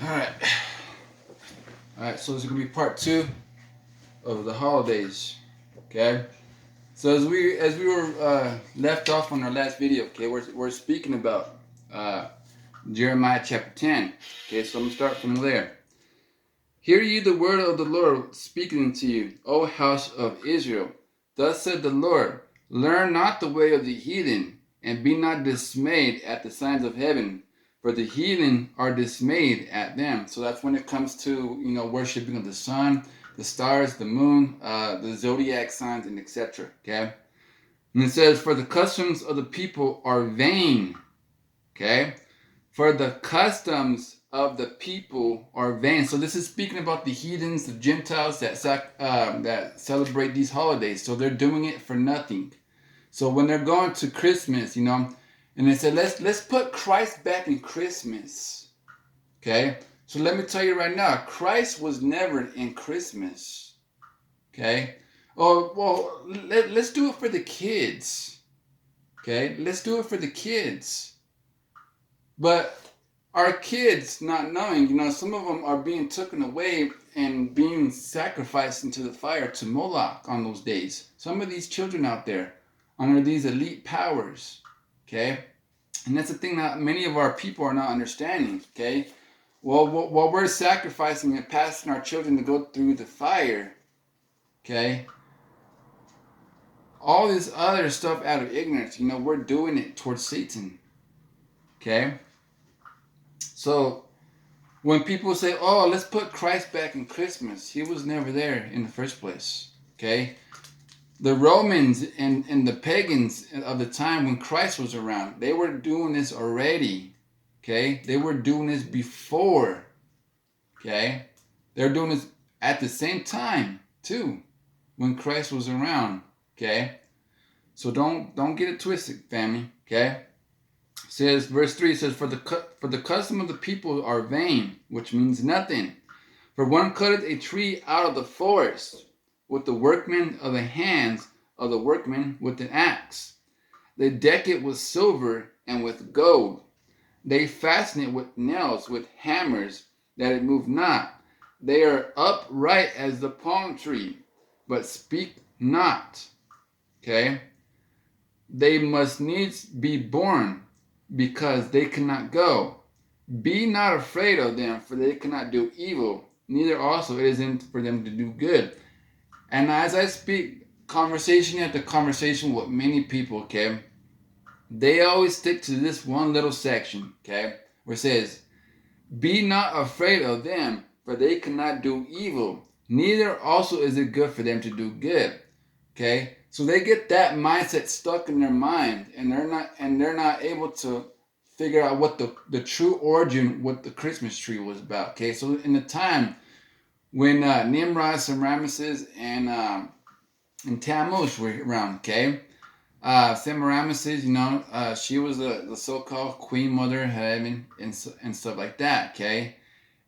Alright. Alright, so this is gonna be part 2 of the holidays. Okay? So as we were left off on our last video, okay, we're speaking about Jeremiah chapter 10. Okay, so I'm gonna start from there. Hear ye the word of the Lord speaking unto you, O house of Israel. Thus said the Lord, learn not the way of the heathen, and be not dismayed at the signs of heaven, for the heathen are dismayed at them. So that's when it comes to, worshiping of the sun, the stars, the moon, the zodiac signs, and etc. Okay? And it says, for the customs of the people are vain. Okay? For the customs of the people are vain. So this is speaking about the heathens, the Gentiles that celebrate these holidays. So they're doing it for nothing. So when they're going to Christmas, and they said, let's put Christ back in Christmas. Okay? So let me tell you right now, Christ was never in Christmas. Okay? Oh, well, let's do it for the kids. Okay? Let's do it for the kids. But our kids not knowing, some of them are being taken away and being sacrificed into the fire to Moloch on those days. Some of these children out there under these elite powers, okay? And that's the thing that many of our people are not understanding, okay? Well, while we're sacrificing and passing our children to go through the fire, okay? All this other stuff out of ignorance, we're doing it towards Satan, okay? So when people say, oh, let's put Christ back in Christmas, he was never there in the first place. Okay? The Romans and the pagans of the time when Christ was around, they were doing this already. Okay? They were doing this before. Okay? They're doing this at the same time too, when Christ was around. Okay? So don't get it twisted, family. Okay? Says verse 3 says, for the custom of the people are vain, which means nothing. For one cutteth a tree out of the forest with the workmen of the hands of the workmen with an axe. They deck it with silver and with gold. They fasten it with nails, with hammers, that it move not. They are upright as the palm tree, but speak not. Okay? They must needs be born, because they cannot go. Be not afraid of them, for they cannot do evil, neither also it isn't for them to do good. And as I speak, conversation after conversation with many people, okay, they always stick to this one little section, okay, where it says, be not afraid of them, for they cannot do evil, neither also is it good for them to do good. Okay? So they get that mindset stuck in their mind, and they're not able to figure out what the true origin, what the Christmas tree was about. Okay, so in the time when Nimrod, Semiramis, and Tammuz were around, okay, Semiramis, she was the so-called queen mother of heaven and stuff like that. Okay,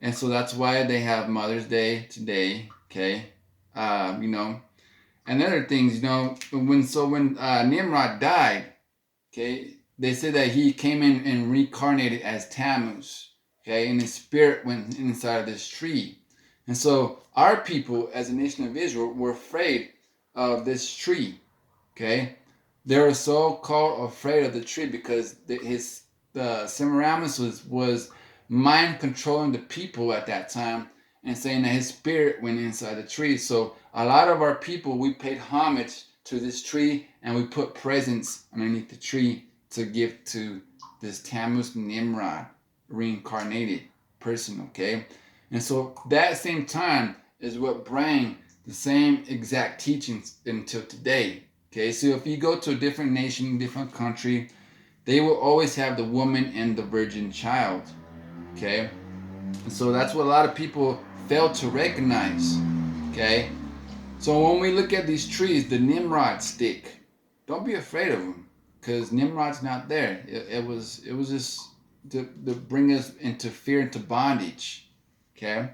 and so that's why they have Mother's Day today. Okay, and other things, when Nimrod died, okay, they said that he came in and reincarnated as Tammuz, okay, and his spirit went inside of this tree. And so our people, as a nation of Israel, were afraid of this tree, okay. They were so called afraid of the tree because Semiramis was mind controlling the people at that time and saying that his spirit went inside the tree. So a lot of our people, we paid homage to this tree and we put presents underneath the tree to give to this Tammuz Nimrod reincarnated person, okay? And so that same time is what bring the same exact teachings until today, okay? So if you go to a different nation, different country, they will always have the woman and the virgin child, okay? And so that's what a lot of people fail to recognize, okay? So when we look at these trees, the Nimrod stick, don't be afraid of them, because Nimrod's not there. It was just to bring us into fear, into bondage, okay?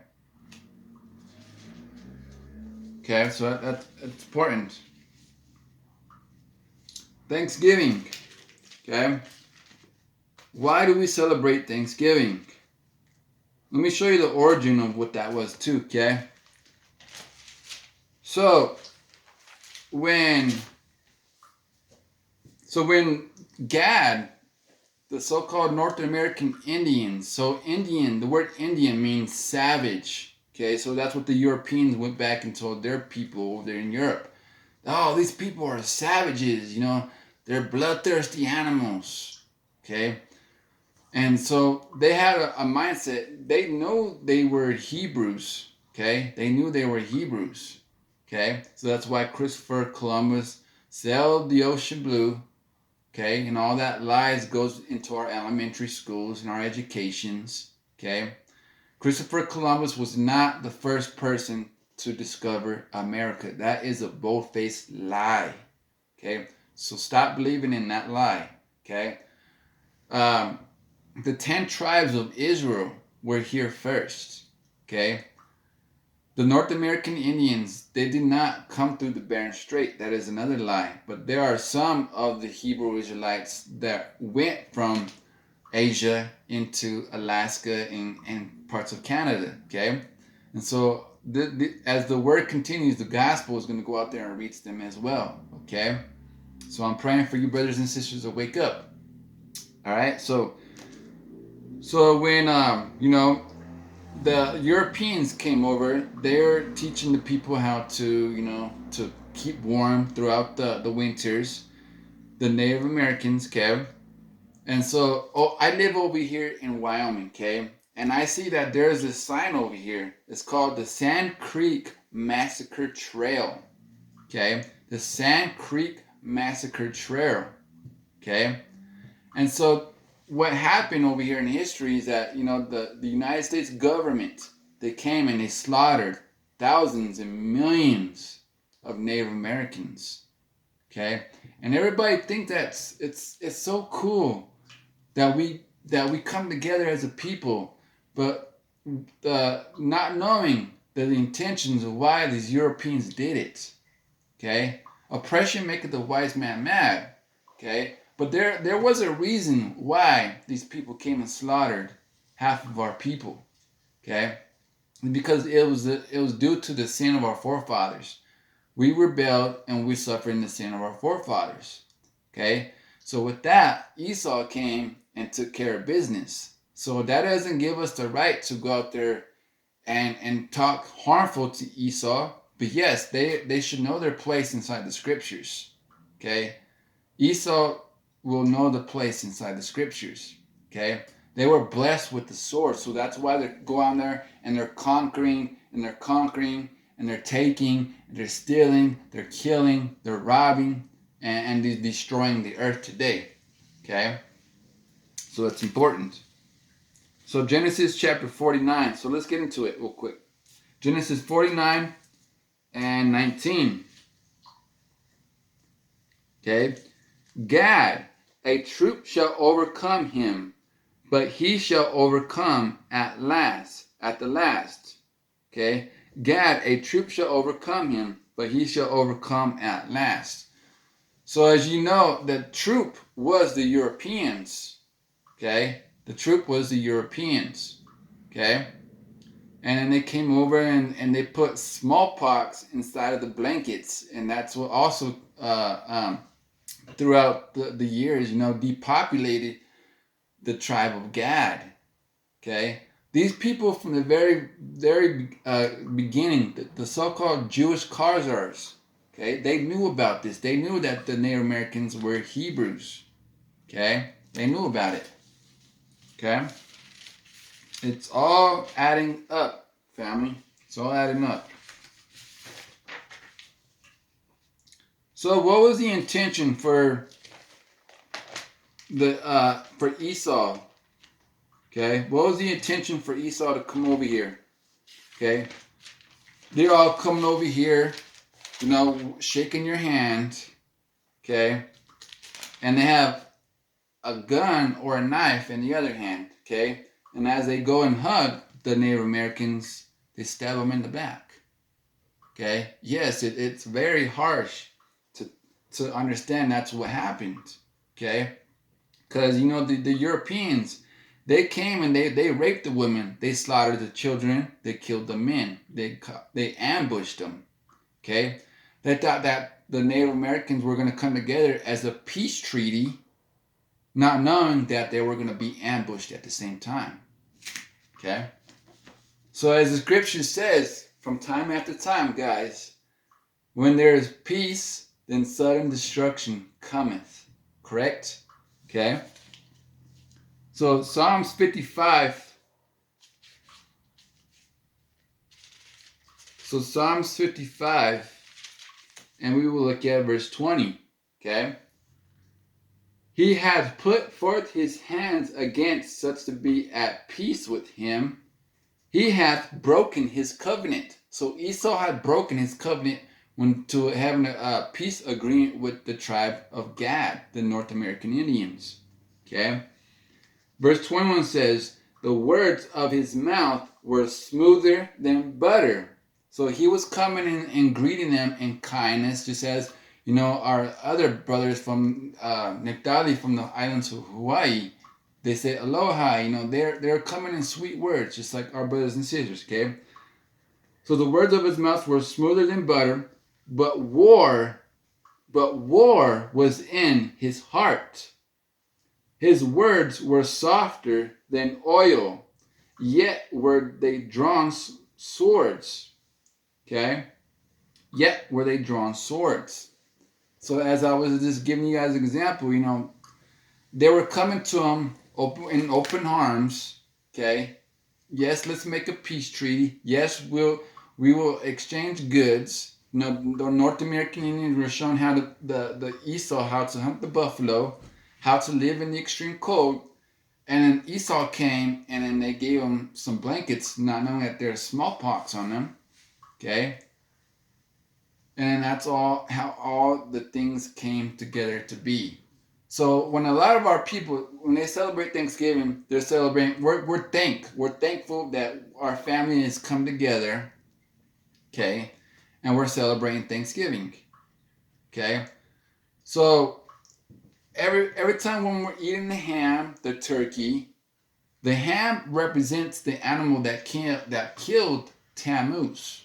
Okay, so that's important. Thanksgiving, okay? Why do we celebrate Thanksgiving? Let me show you the origin of what that was too, okay? So when Gad, the so-called North American Indians, so Indian, the word Indian means savage, okay? So that's what the Europeans went back and told their people over there in Europe. Oh, these people are savages, you know, they're bloodthirsty animals, okay? And so they had a mindset. They know they were Hebrews, okay? They knew they were Hebrews, okay? So that's why Christopher Columbus sailed the ocean blue, okay? And all that lies goes into our elementary schools and our educations, okay? Christopher Columbus was not the first person to discover America. That is a bold-faced lie, okay? So stop believing in that lie, okay? Um, the 10 tribes of Israel were here first, okay? The North American Indians, they did not come through the Bering Strait. That is another lie. But there are some of the Hebrew Israelites that went from Asia into Alaska and parts of Canada, okay? And so as the word continues, the gospel is going to go out there and reach them as well, okay? So I'm praying for you brothers and sisters to wake up, all right? So when, the Europeans came over, they're teaching the people how to keep warm throughout the winters. The Native Americans, okay? And so, I live over here in Wyoming, okay? And I see that there's this sign over here. It's called the Sand Creek Massacre Trail, okay? The Sand Creek Massacre Trail, okay? And so what happened over here in history is that, the United States government, they came and they slaughtered thousands and millions of Native Americans, okay? And everybody thinks that it's so cool that we come together as a people, but not knowing the intentions of why these Europeans did it, okay? Oppression maketh the wise man mad, okay? But there was a reason why these people came and slaughtered half of our people, okay? Because it was due to the sin of our forefathers. We rebelled and we suffered in the sin of our forefathers, okay? So with that, Esau came and took care of business. So that doesn't give us the right to go out there and talk harmful to Esau. But yes, they should know their place inside the scriptures, okay? Esau will know the place inside the scriptures, okay? They were blessed with the sword, so that's why they go out there and they're conquering and they're conquering and they're taking, and they're stealing, they're killing, they're robbing, and they're destroying the earth today, okay? So that's important. So Genesis chapter 49. So let's get into it real quick. Genesis 49 and 19. Okay? Gad, a troop shall overcome him, but he shall overcome at the last. Okay? Gad, a troop shall overcome him, but he shall overcome at last. So as you know, the troop was the Europeans. Okay? The troop was the Europeans. Okay? And then they came over and they put smallpox inside of the blankets. And that's what also throughout the years, depopulated the tribe of Gad. Okay? These people from the very, very beginning, the so-called Jewish Khazars, okay, they knew about this. They knew that the Native Americans were Hebrews. Okay? They knew about it. Okay? It's all adding up, family. It's all adding up. So what was the intention for Esau? Okay, what was the intention for Esau to come over here? Okay, they're all coming over here, shaking your hand. Okay, and they have a gun or a knife in the other hand. Okay, and as they go and hug the Native Americans, they stab them in the back. Okay, yes, it's very harsh to understand that's what happened. Okay, because the Europeans, They came and they raped the women. They slaughtered the children. They killed the men. They ambushed them. Okay, they thought that the Native Americans were going to come together as a peace treaty, not knowing that they were going to be ambushed at the same time. Okay, so as the scripture says, from time after time, guys, when there is peace, then sudden destruction cometh. Correct? Okay. So Psalms 55. So Psalms 55, and we will look at verse 20. Okay. He hath put forth his hands against such to be at peace with him. He hath broken his covenant. So Esau had broken his covenant when to having a peace agreement with the tribe of Gad, the North American Indians. Okay. Verse 21 says, the words of his mouth were smoother than butter. So he was coming in and greeting them in kindness, just as, you know, our other brothers from Nectali from the islands of Hawaii, they say aloha, you know, they're coming in sweet words, just like our brothers and sisters, okay? So the words of his mouth were smoother than butter, but war was in his heart. His words were softer than oil, yet were they drawn swords. Okay? Yet were they drawn swords. So as I was just giving you guys an example, you know, they were coming to him in open arms. Okay? Yes, let's make a peace treaty. Yes, we will exchange goods. You know, the North American Indians were shown how to the Esau how to hunt the buffalo, how to live in the extreme cold, and then Esau came and then they gave him some blankets, not knowing that there's smallpox on them. Okay, and that's all how all the things came together to be. So when a lot of our people, when they celebrate Thanksgiving, they're celebrating. We're thankful that our family has come together. Okay, and we're celebrating Thanksgiving. Okay, so every time when we're eating the ham, the turkey, the ham represents the animal that killed Tammuz.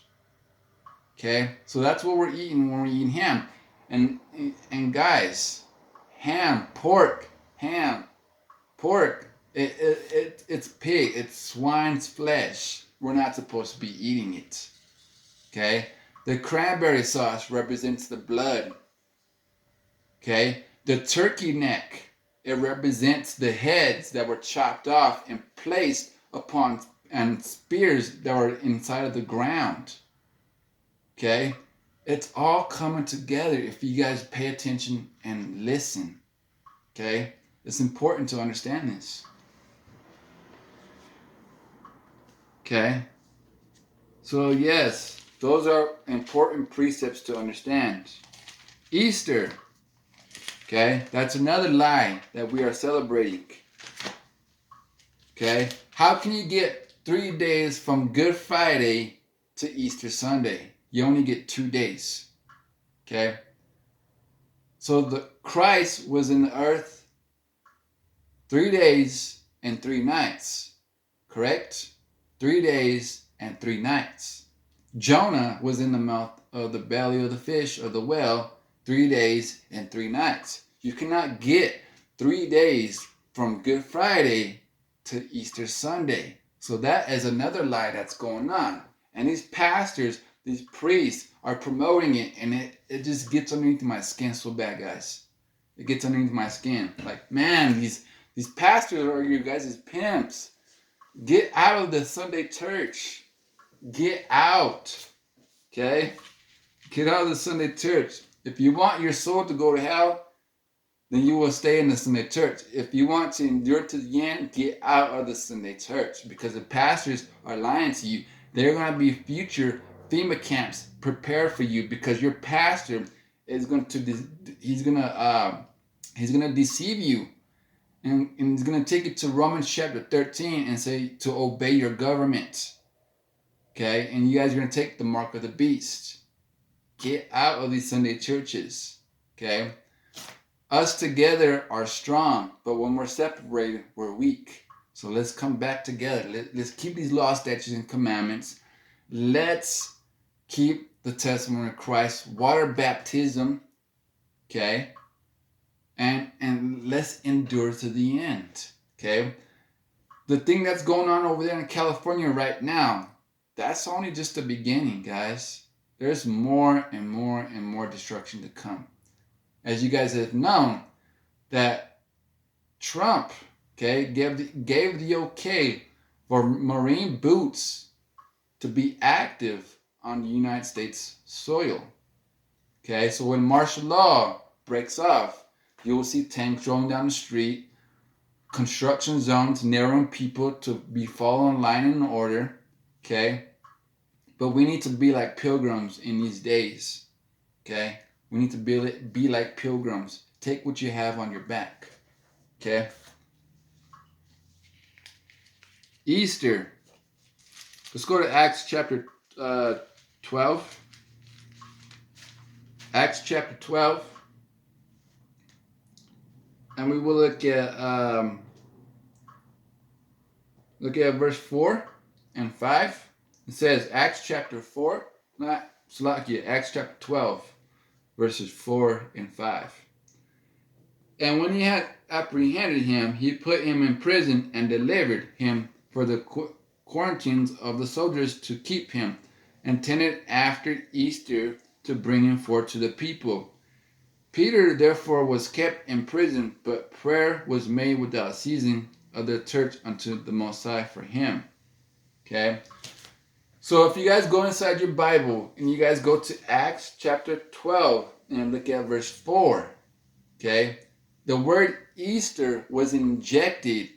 Okay, so that's what we're eating when we're eating ham, and guys, pork, it's pig, it's swine's flesh. We're not supposed to be eating it. Okay, the cranberry sauce represents the blood. Okay, the turkey neck, it represents the heads that were chopped off and placed upon and spears that were inside of the ground. Okay, it's all coming together if you guys pay attention and listen. Okay, it's important to understand this. Okay, so yes, those are important precepts to understand. Easter. Okay, that's another lie that we are celebrating. Okay, how can you get 3 days from Good Friday to Easter Sunday? You only get 2 days. Okay, so the Christ was in the earth 3 days and 3 nights. Correct? 3 days and 3 nights. Jonah was in the mouth of the belly of the fish or the whale 3 days and 3 nights. You cannot get 3 days from Good Friday to Easter Sunday. So that is another lie that's going on. And these pastors, these priests are promoting it, and it just gets underneath my skin so bad, guys. It gets underneath my skin. Like, man, these pastors are you guys' pimps. Get out of the Sunday church. Get out. Okay? Get out of the Sunday church. If you want your soul to go to hell, then you will stay in the Sunday church. If you want to endure to the end, get out of the Sunday church, because the pastors are lying to you. They're going to be future FEMA camps prepared for you, because your pastor is going to he's going to deceive you, and he's going to take you to Romans chapter 13 and say to obey your government. Okay, and you guys are going to take the mark of the beast. Get out of these Sunday churches. Okay, us together are strong, but when we're separated, we're weak. So let's come back together. Let's keep these laws, statutes, and commandments. Let's keep the testimony of Christ, water baptism, okay? And let's endure to the end, okay? The thing that's going on over there in California right now, that's only just the beginning, guys. There's more and more and more destruction to come. As you guys have known, that Trump, okay, gave the okay for Marine boots to be active on the United States soil. Okay, so when martial law breaks off, you will see tanks rolling down the street, construction zones narrowing people to be following line and order. Okay, but we need to be like pilgrims in these days. Okay, we need to be like pilgrims. Take what you have on your back. Okay. Easter. Let's go to Acts chapter 12. Acts chapter 12. And we will look at verse 4 and 5. It says Acts chapter 4, Acts chapter 12, verses 4 and 5. And when he had apprehended him, he put him in prison and delivered him for the quarantines of the soldiers to keep him, intended after Easter to bring him forth to the people. Peter therefore was kept in prison, but prayer was made without ceasing of the church unto the Most High for him. Okay? So if you guys go inside your Bible and you guys go to Acts chapter 12 and look at verse 4, okay? The word Easter was injected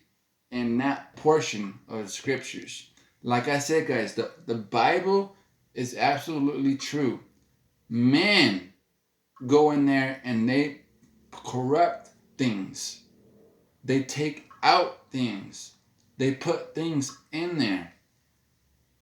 in that portion of the scriptures. Like I said, guys, the Bible is absolutely true. Men go in there and they corrupt things. They take out things. They put things in there.